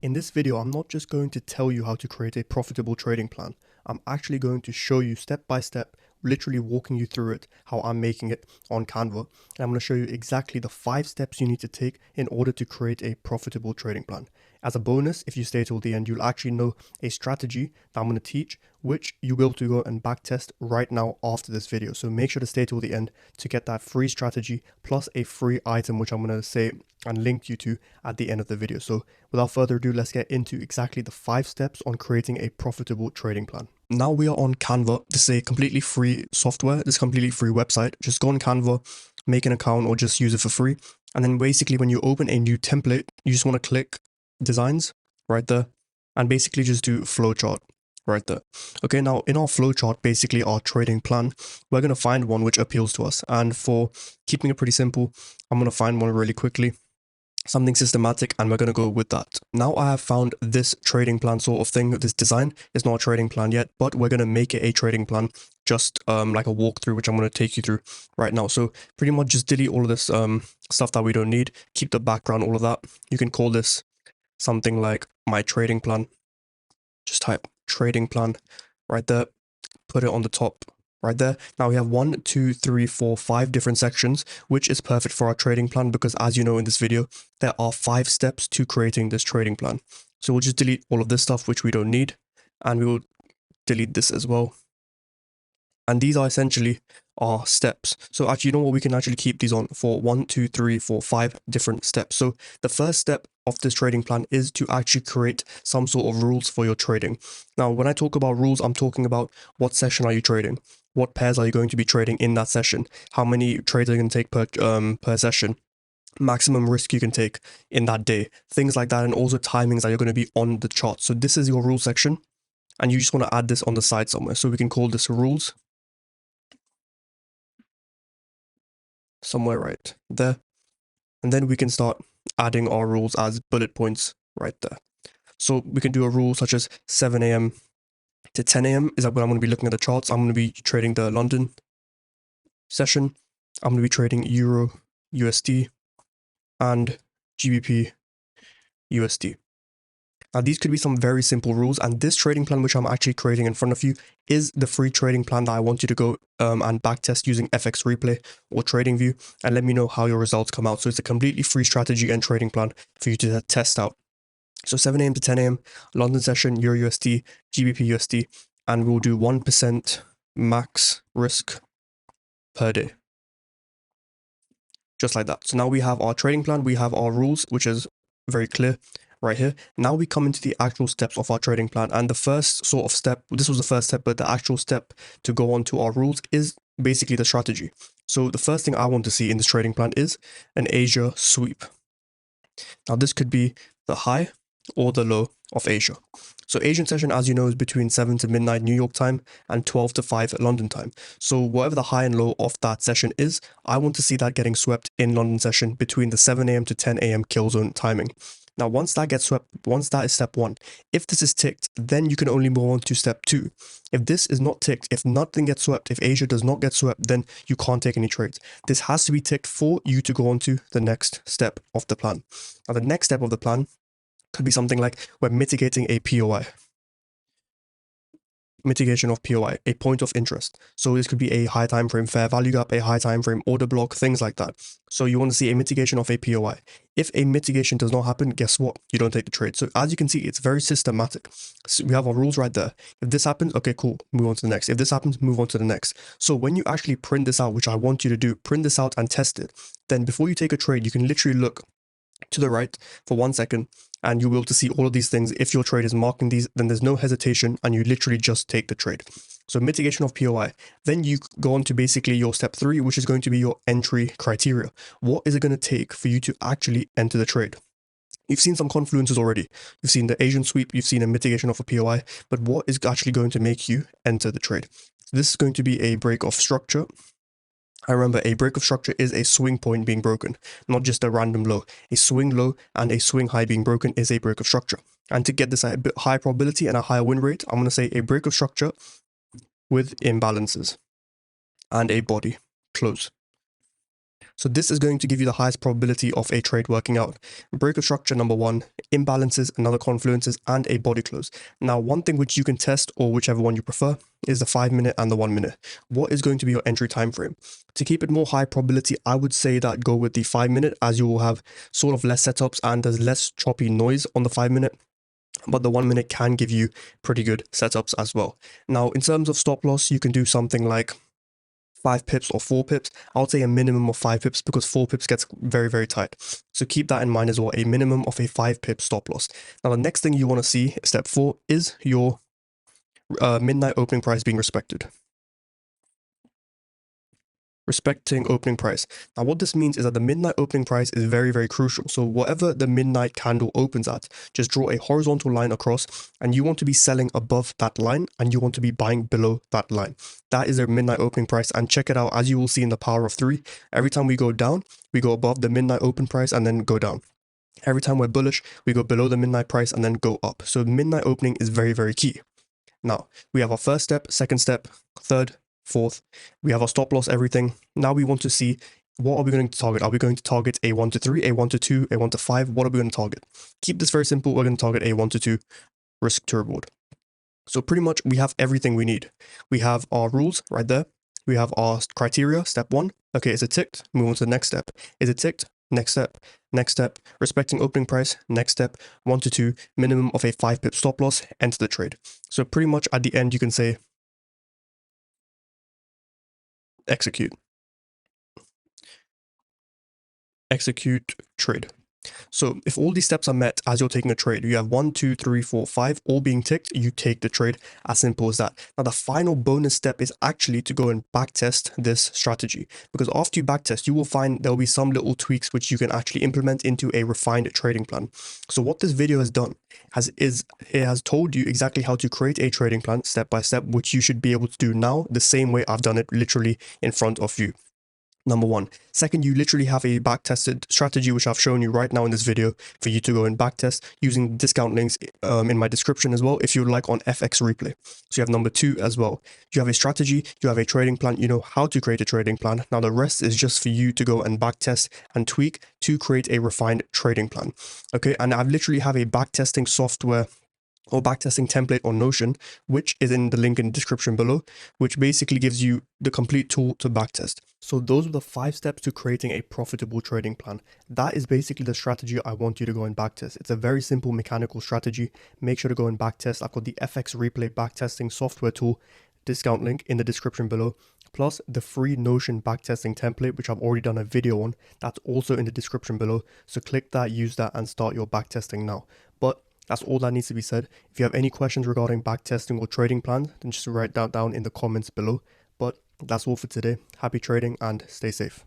In this video, I'm not just going to tell you how to create a profitable trading plan. I'm actually going to show you step by step, literally walking you through it, how I'm making it on Canva. And I'm going to show you exactly the 5 steps you need to take in order to create a profitable trading plan. As a bonus, if you stay till the end, you'll actually know a strategy that I'm going to teach, which you'll be able to go and backtest right now after this video. So make sure to stay till the end to get that free strategy plus a free item, which I'm going to say and link you to at the end of the video. So without further ado, let's get into exactly the 5 steps on creating a profitable trading plan. Now we are on Canva. This is a completely free software. This is a completely free website. Just go on Canva, make an account, or just use it for free. And then basically when you open a new template, you just want to click designs right there and basically just do flowchart right there. Okay, now in our flowchart, basically our trading plan, we're going to find one which appeals to us. And for keeping it pretty simple, I'm going to find one really quickly, something systematic, and we're going to go with that. Now I have found this trading plan sort of thing. This design is not a trading plan yet, but we're going to make it a trading plan, just like a walkthrough, which I'm going to take you through right now. So pretty much just delete all of this stuff that we don't need, keep the background, all of that. You can call this something like my trading plan. Just type trading plan right there, put it on the top right there. Now we have 1, 2, 3, 4, 5 different sections, which is perfect for our trading plan because, as you know in this video, there are 5 steps to creating this trading plan. So we'll just delete all of this stuff which we don't need, and we will delete this as well. And these are essentially our steps. So actually, you know what, we can actually keep these on for 1, 2, 3, 4, 5 different steps. So the first step of this trading plan is to actually create some sort of rules for your trading. Now, when I talk about rules, I'm talking about what session are you trading? What pairs are you going to be trading in that session? How many trades are you going to take per session? Maximum risk you can take in that day, things like that, and also timings that you're going to be on the chart. So this is your rule section, and you just want to add this on the side somewhere. So we can call this rules. Somewhere right there, and then we can start adding our rules as bullet points right there. So we can do a rule such as 7 a.m. to 10 a.m. is that when I'm going to be looking at the charts. I'm going to be trading the London session. I'm going to be trading Euro USD and GBP USD. Now, these could be some very simple rules, and this trading plan, which I'm actually creating in front of you, is the free trading plan that I want you to go and backtest using FX Replay or TradingView, and let me know how your results come out. So it's a completely free strategy and trading plan for you to test out. So 7 a.m. to 10 a.m., London session, Euro USD, GBP USD, and we'll do 1% max risk per day. Just like that. So now we have our trading plan, we have our rules, which is very clear right here. Now we come into the actual steps of our trading plan, and the first sort of step, this was the first step, but the actual step to go on to our rules is basically the strategy. So the first thing I want to see in this trading plan is an Asia sweep. Now this could be the high or the low of Asia. So Asian session, as you know, is between 7 to midnight New York time and 12 to 5 London time. So whatever the high and low of that session is, I want to see that getting swept in London session between the 7 a.m. to 10 a.m. kill zone timing. Now, once that gets swept, once that is step 1, if this is ticked, then you can only move on to step 2. If this is not ticked, if nothing gets swept, if Asia does not get swept, then you can't take any trades. This has to be ticked for you to go on to the next step of the plan. Now, the next step of the plan could be something like we're mitigating a POI. Mitigation of POI, a point of interest. So this could be a high time frame fair value gap, a high time frame order block, things like that. So you want to see a mitigation of a POI. If a mitigation does not happen, guess what? You don't take the trade. So as you can see, it's very systematic. So we have our rules right there. If this happens, okay, cool, move on to the next. If this happens, move on to the next. So when you actually print this out, which I want you to do, print this out and test it, then before you take a trade, you can literally look to the right for 1 second, and you'll be able to see all of these things. If your trade is marking these, then there's no hesitation, and you literally just take the trade. So mitigation of POI. Then you go on to basically your step 3, which is going to be your entry criteria. What is it going to take for you to actually enter the trade? You've seen some confluences already. You've seen the Asian sweep, you've seen a mitigation of a POI, but what is actually going to make you enter the trade? This is going to be a break of structure. I remember a break of structure is a swing point being broken, not just a random low. A swing low and a swing high being broken is a break of structure. And to get this at a bit higher probability and a higher win rate, I'm going to say a break of structure with imbalances and a body close. So this is going to give you the highest probability of a trade working out. Breaker structure number 1, imbalances, another confluences, and a body close. Now, one thing which you can test, or whichever one you prefer, is the 5 minute and the 1 minute. What is going to be your entry time frame? To keep it more high probability, I would say that go with the 5 minute, as you will have sort of less setups and there's less choppy noise on the 5 minute. But the 1 minute can give you pretty good setups as well. Now, in terms of stop loss, you can do something like 5 pips or 4 pips. I would say a minimum of 5 pips because 4 pips gets very, very tight. So keep that in mind as well, a minimum of a 5 pip stop loss. Now, the next thing you want to see, step 4, is your midnight opening price being respected. Respecting opening price. Now, what this means is that the midnight opening price is very, very crucial. So whatever the midnight candle opens at, just draw a horizontal line across, and you want to be selling above that line and you want to be buying below that line. That is their midnight opening price, and check it out. As you will see in the power of 3, every time we go down, we go above the midnight open price and then go down. Every time we're bullish, we go below the midnight price and then go up. So midnight opening is very, very key. Now, we have our first step, second step, third, fourth. We have our stop loss, everything. Now we want to see, what are we going to target? Are we going to target a 1 to 3, a 1 to 2, a 1 to 5? What are we going to target? Keep this very simple. We're going to target a 1 to 2 risk to reward. So pretty much we have everything we need. We have our rules right there. We have our criteria, step 1. Okay, is it ticked? Move on to the next step. Is it ticked? Next step. Next step. Respecting opening price. Next step. 1 to 2. Minimum of a 5 pip stop loss. Enter the trade. So pretty much at the end you can say execute. Execute trade. So if all these steps are met as you're taking a trade, you have 1, 2, 3, 4, 5 all being ticked, you take the trade. As simple as that. Now the final bonus step is actually to go and backtest this strategy, because after you backtest, you will find there will be some little tweaks which you can actually implement into a refined trading plan. So what this video has done is it has told you exactly how to create a trading plan step by step, which you should be able to do now the same way I've done it literally in front of you. Number 1. Second, you literally have a backtested strategy, which I've shown you right now in this video for you to go and backtest using discount links in my description as well, if you would like, on FX Replay. So you have number 2 as well. You have a strategy, you have a trading plan, you know how to create a trading plan. Now the rest is just for you to go and backtest and tweak to create a refined trading plan. Okay, and I've literally have a backtesting software or backtesting template on Notion, which is in the link in the description below, which basically gives you the complete tool to backtest. So those are the 5 steps to creating a profitable trading plan. That is basically the strategy I want you to go and backtest. It's a very simple mechanical strategy. Make sure to go and backtest. I've got the FX Replay backtesting software tool discount link in the description below, plus the free Notion backtesting template, which I've already done a video on. That's also in the description below. So click that, use that, and start your backtesting now. But that's all that needs to be said. If you have any questions regarding backtesting or trading plans, then just write that down in the comments below. But that's all for today. Happy trading and stay safe.